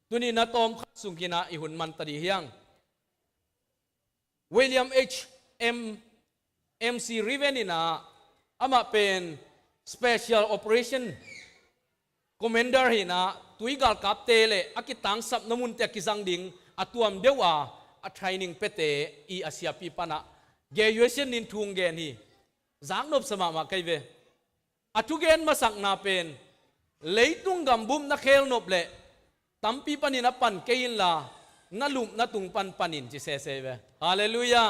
ตัวนี้นะตอมขัดสุงกินะอิหุนมันตดีเฮียงวิลเลียมเอ็มซีริเวนินะอามาเป็น Special Operation Commander ฮินะตุยกาลกับเตเลอากิตังสับน้ำมุนเตกิสังดิงอัตวมเดียวว่าอัทไทนิงเปเตอีอาเซียปีปนะเกยเซนนินทุงเกนีจางนบสมามาไกเวอัตุเกนมาสักนาเป็นเลยตุงกำบุมนักเคลนบเลตัมปีปนินปันเกยินลานาลุมนาตุงปันปนินจิเซเซเวฮาเลลูยา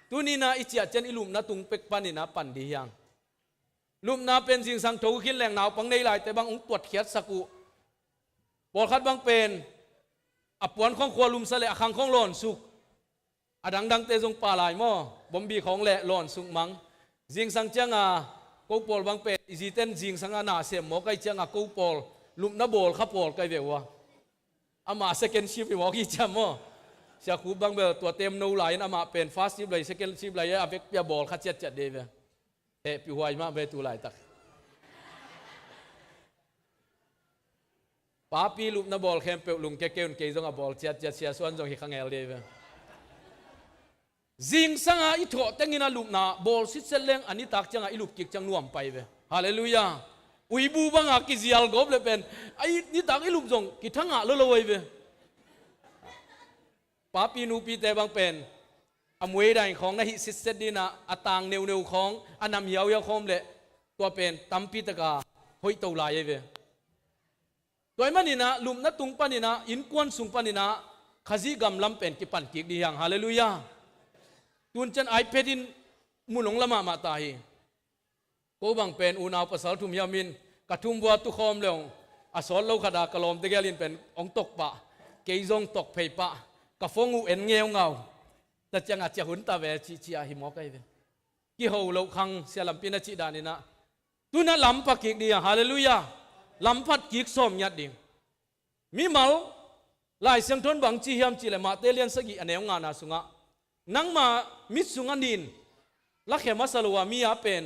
ตุนีนาอิจฉาเจนอิลุมนาตุงเป็กปนินปันดียังลุมนาเป็นสิ่งสังโทขินแหล่งหนาวปังในหลายแต่บางองค์ตรวจเขียดสักุปอลคัดบางเป็นอับปวนของขวลุมสะเลขังของหลอนสุกอดังเตจงป่าลายหม้อบอมบีของแหล่หลอนสุกมังสิ่งสังเจียงกูปอลบางเป็นอิจิเตนสิ่งสังนาเสียมหมอไกเจียงกูปอลลุมนาโบลขับปอลไกเววะอามาเซคันชิปหมอกี่จำหม้อเสียคูบังเบลตัวเต็มนูไหลอามาเป็นฟาสชิปเลยเซคันชิปเลยอาเวกเปียบอลขัดเจ็ดเดวเอปิวายมาเบตูไหลตักป้าปีลุมนาบอลเข้มเปลุงเกเกนเกยจงอาบอลเจ็ดเสียส่วนจงฮิคังเอลเดวจิงสังอาอิโถเต็งอินาลุมนาบอลสิเซเลงอันนี้ตักจังอิลุบกิกจังนวมไปเวฮาเลลูยาอุยบูบังอากิซิอัลกอบเลยเป็นไอ้นี่ตักอิลุบจงกิทั้งอาเลวยเวป้าปีนูปีเตบังเป็นอมวยได้ของนหิสิเซดีนะอตางเนวของอันนำเยาวคมเลยตัวเป็นตัมปีตกาหอยตัวลายเวตัวมันนี่นะลุมนัตุงปันนี่นะอินควนสุงปันนี่นะขจีกำลำเป็นกิปันกิกดีอย่างฮาเลลูยาตุนจันไอเพดินมุลงละมาตายกูบังเป็นอุณาวภาษาทุมยามินกระทุมบัวตุคอมเลงอสอนเลวขดากลอมเตเกลินเป็นองตกปะเกยจงตกเพยปะกะฟงอูเอ็นเงียวเงาแต่จังอาจจะหุ่นตาเวชีอาหิมอกไอเวกี่หูเลวคังเสียลำปีนัจิดานินะตุนลำปักกิกดีฮาเลลูยาลำพัดกิกส้มยัดดิ่งมีมัลลายเสียงทนบังจีเฮียมจีเลมาเตเลียนสกีอันเนวงานาสุงะนังมามิสุงานินลักเหมาสลัวมีอาเป็น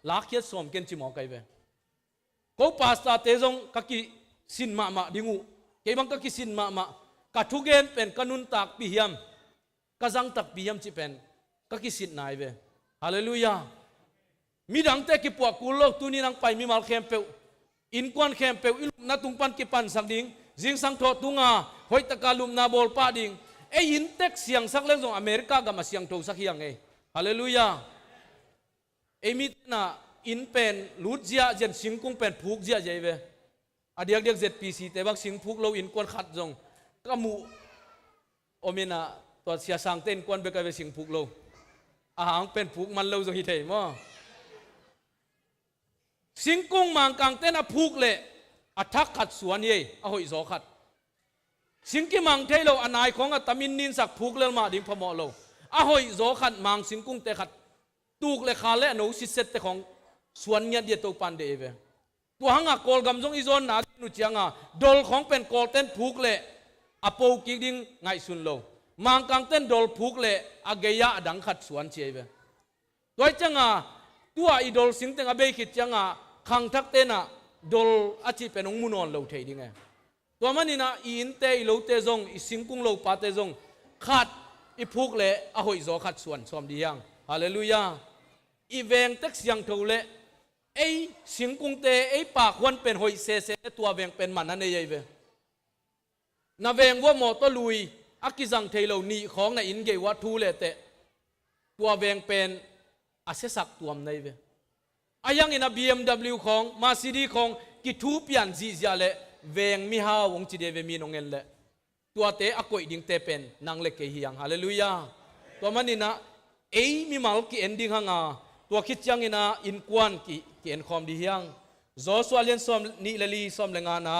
ลักเขียดส้มเกนจิมอกไอเวกูปาสตาเตจงกักิสินมาดิงูเกบังกักิสินมากัทุเกนเป็นกันุนตักปีเฮียมกจังตักปีเฮียมจีเป็นกักิสินนายเวฮาเลลูยามีดังเตกิปวกกูโลกตุนีนังไปมีมัลเข้มเปวอินควันเข้มเปวอิลุนาตุงปันกิปันสักดิ่งจิงสังทอตุงาหอยตะกาลุมนาบอลปาดิ่งไออินเต็กเสียงสักเล่งของอเมริกากับมาเสียงโตสักอย่างไงฮาเลลูยาไอมิตนาอินเป็นลูดเจียเจนสิงกุ้งเป็นผูกเจียใจเวอเดียกเจ็ดปีสีแต่บางสิงผูกเราอินควันขัดจงก็มูโอเมนาตัวเสียสังเต้นควันไปกับสิงผูกเราอาหารเป็นผูกมันเราจงฮิตเห็นมั้งสิงกุ้งมังกังเต้นผูกเละอัทักขัดสวนเย่อหอยโซขัดสิงกิมังเทโลอนายของตามินนินสักผูกเล่มาดิ่งพมอโลอหอยโซขัดมังสิงกุ้งเตขัดตูกเลขาเละหนูสิเซตเตของสวนเงียดเดียตัวปันเดเวต ตัวหังกอลกำจงอีโซนนานุจังดอลของเป็นกอลเต้นผูกเละอโปกิดิงไงสุนโลมังกังเต้นดอลผูกเละอเกียดังขัดสวนเชยเวตัวจังตัวอีดอลสิงเต็งอเบคิดจังขังทักเต้นดอลอาชีเป็นองมุนอนโลเทดิงตัวมันนี่นะอินเตอีโลเตจงอีสิงกุงโลปาเตจงขัดอีผูกเละอหอยโซขัดสวนสมดียังฮาเลลูยาอีเวงเต็กเสียงเทเละไอ้สิงกุงเตไอ้ปากวันเป็นหอยเซเซตัวเวงเป็นมันนั่นเองเวนาเวงว่าหมอตลุยอักกิจังเทโลนีของในอินเกวัตทูเลเตตัวเวงเป็นอาเซสักตัวในเวอายังอินา BMW ของมาซิดีของกิทูเปียนจีเจเลเวงมิฮาวงจีเดเวมีนงเงินเลตัวเตอกุยดิงเตเป็นนางเล็กเฮียงฮาเลลูยาตัวมันนี่นะไอ้มีมาลกีเอนดิ้งฮังตัวคิดยังอินาอินควันกีเอ็นคอมดียังโจสวาเลียนสอมนิเลลีสอมเลงานะ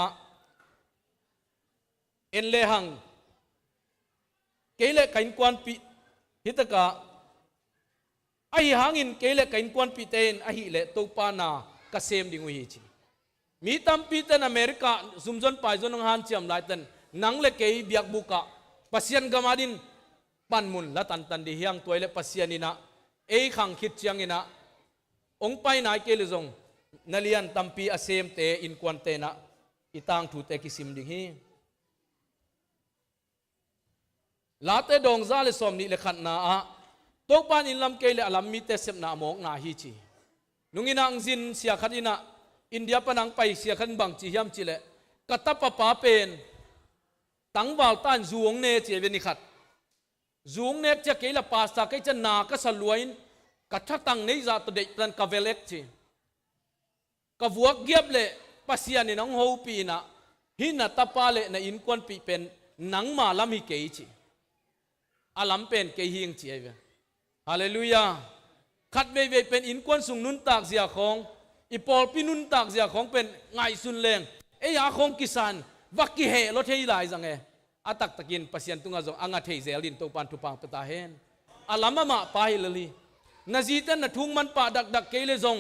เอ็นเลหังเกลเลกินควันปีฮิตกะไอหังอินเกลเลกินควันปีเตนไอฮิเลตุปานากเซมดิงวิฮิจิมีตัมปีเตนอเมริกาซุมจนไปจนฮันเชียมไลเตนนังเลเกยบิยกบุกะปัสยันกามาดินปันมุนละตันตันดียังตัวเลปัสยันินะเอขังคิดเชียงอินะองไปนายเกลิจงนเลียนตัมปีอาเซมเตอินควันเตนะอิตังทูเตกิซิมดิงฮีลาเตดงซาเลสอมนี่เลขันนาตกปานอินลำเกลอลัมมีเตเซมนาหมอกนาฮีจีนุงินังจินเสียขันอินะอินเดียปนังไปเสียขันบังจียามจิเลกัตตาปะปาเป็นตั้งวาลตันจวงเนเจเวนิขัดจวงเนจะเกลปาสตาเกจะนาก็สลวยกัทตังในจาตเด็กตันกาเวเล็กจีกวัวเกียบเละปัสยานิน้องฮูปีนะหินตาปาเละในอินควนปีเป็นนังมาลามิเกยจีอาลัมเป็นเกยิงจีเอเวฮาเลลูยาขัดเวเวเป็นอินควนสุงนุนตากเสียของอีปอลปีนุนตากเสียของเป็นไงสุนเลงเอยาของกิสานวักกิเหรถเฮยลายจังเออาตักตะกินปัสยันตุงอาจงอังอาเทเซลินตุปันทุปังปตาเฮนอาลัมมาไปเลลีนาจีตันนทุ่งมันป่าดักเกลจง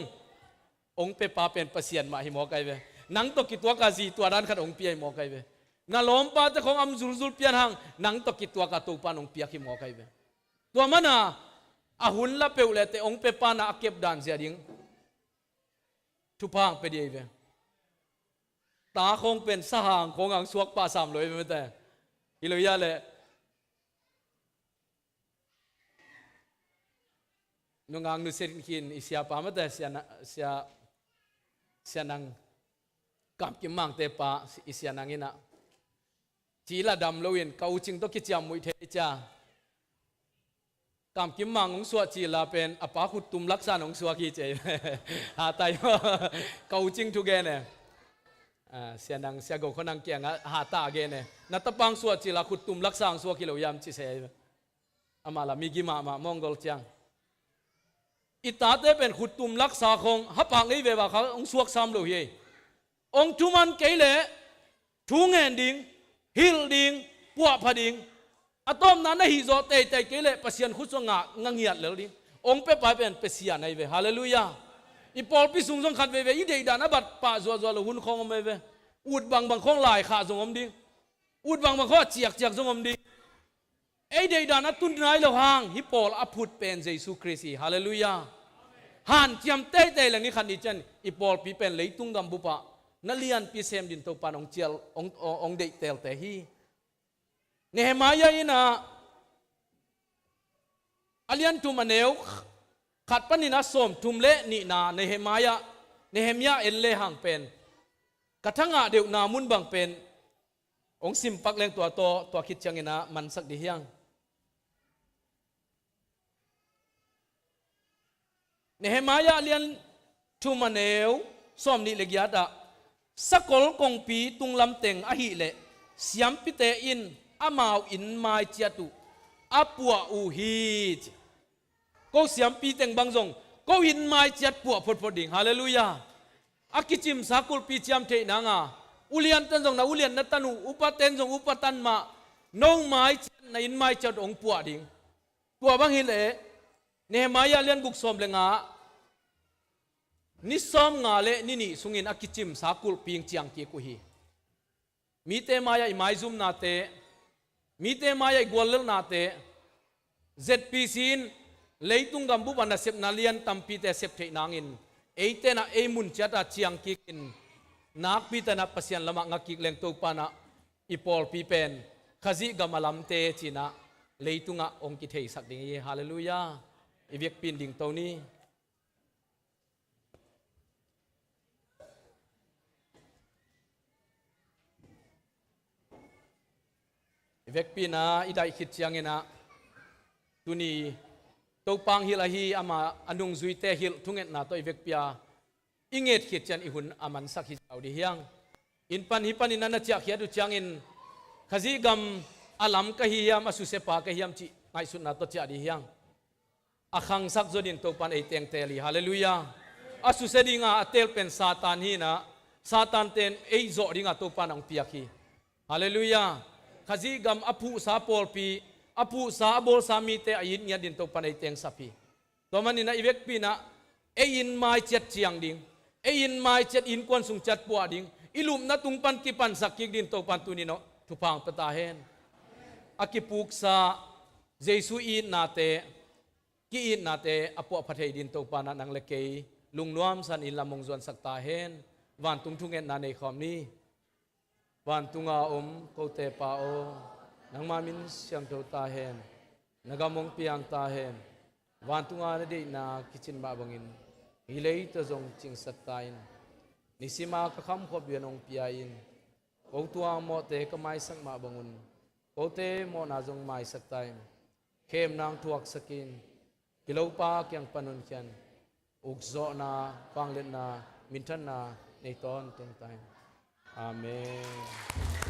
องเปปาเป็นปัสยันมาหิมอไกเวนังตกิตัวกาจีตัวด้านขัดองเปียหิมอไกเวนาล้อมป่าแต่ของอัมซุลเปียนหังนังตกิตัวกาตุปันองเปียหิมอไกเวตัวมันอาหุนละเปวเลเตองเปปานาเก็บดานเสียดิงทุพังไปดีเวตาคงเป็นสหางของอังสวกป่าสามเลยไม่แต่อิลุยาเลยนุ่งอังนุเซนคินอิสยาปาไม่แต่เสียนังกับกิมมังเตปาอิสยานังอินะจีละดำโลวินเขาจึงต้องคิดจำมุยเทจ้ากับกิมมังองสวจีละเป็นอปาขุดตุมลักษณะองสวกีเจหาไตเขาจึงทุกเกเนเสียนังเสียกคนนังเกียงหาตาเกเนนัตปังสวจีละขุดตุมลักษณะสวกิโลยามจิเซอามาละมีกิมามองกอลจังอิตาเตเป็นขุดตุมลักษาของฮับปังไอเวบาเขาองสวกซ้ำโลเฮองทุมันเกลเลทุงเงินดิงฮิลดิงปัวพดิงอะตอมนั้นในฮิโซเตเตเกลเลปัสยันขุดสงะงังเหียดเลยดิองเปไปเป็นเปเสียในเวฮาเลลูยาอีปอลพิสุงสงขัดเวอีเดดานะบัดป่าจัวละหุ่นของอมเวอูดบางข้องลายขาสงอมดิอูดบางข้อเจียกสงอมดิไอเดดานะตุนนายละหางฮิปอลอพุดเป็นเยซูคริสต์ฮาเลลูยาหันเทียมเตะเหล่านี้ขันดิจันอีปอลปีเป็นเลยตุงดำบุปะนัเลียนปีเซมดินตัวปานองเจียลองเดเตลเตฮีเนหมายาอินะอเลียนตุมันเอวขัดปนินาสมทุมเละนีนาเนหมายาเนหมยาเอลเลหังเป็นกระทั่งเดียวนามุนบังเป็นองซิมปักแรงตัวคิดจังอินะมันสักดียังเนหมายาเลียนทุมันเอวสมนิเลกยาตาสักกลกงปีตุงลำเต็งอหิเลเสียมพิเตอินอามาวอินไมเจียตุอาปัวอูฮีจก็เสียมปีเต็งบางจงก็อินไมเจียปัวพดดิ่งฮาเลลูยาอากิจิมสักกุลปีเจียมเทนางาอุเลียนตันจงนะอุเลียนนัตตันูอุปเตนจงอุปตันมาน้องไม้ในอินไมเจียองปัวดิ่งปัวบางฮิเลเนหมายาเลียนบุกสมเลงา ni som nga le ni ni sungin akichim sakul ping chiang ki ku hi mi te maya imai zum na te mi te maya gwalal na te zp sin leitung gambu bana sep nalian tampi te sep the nangin eite na emun chata chiang ki kin nak pi ta na pasian lama ngakik leng to pana ipol pi pen khazi gamalam te china leitunga ong ki thei sak ding hallelujah ivek pin ding to ni ivek pina idai khit chiang ena tuni to pang hil hi ama anung zui te hil thunget na to ivek pia inget khit chan ihun aman sak hi chaudi hiang in pan hi panin na chia khia du changin khazi gam alam ka hi yam asu se pa ka hiam chi ngai sun na to chia di hiang akhang sak zodin to pan ei teng teli hallelujah asu se dinga atel pen satan hi na satan ten ei zo dinga to pan ang pia khi hallelujah khazi gam apu sa pol pi apu sa bol sami te ayin nya din to pan ei teng sapi to manina ivek pi na ein mai chet chiang ding ein mai chet in kon sung chat pu ding ilum na tung pan ki pan sakik din to pan tu ni no tu pang patahen akipuk sa jesu in na te ki in na te apu phathei din to pan nang lekei lungnuam san in lamong zon sakta hen wan tung thungen na nei khom ni wan tunga ko te pa o nang mamin siang to ta hen nagamong piang ta hen wan tunga na de na kitchen ba bangin hilei to zong ching saktain nisima ka kham kho bianong piain ko tua mo te kamai sang ma bangun ko te mo na zong mai saktain khem nang thuak sakin kilo pa kyang panun kyan ukzo na panglen na mintan na nei ton teng time amen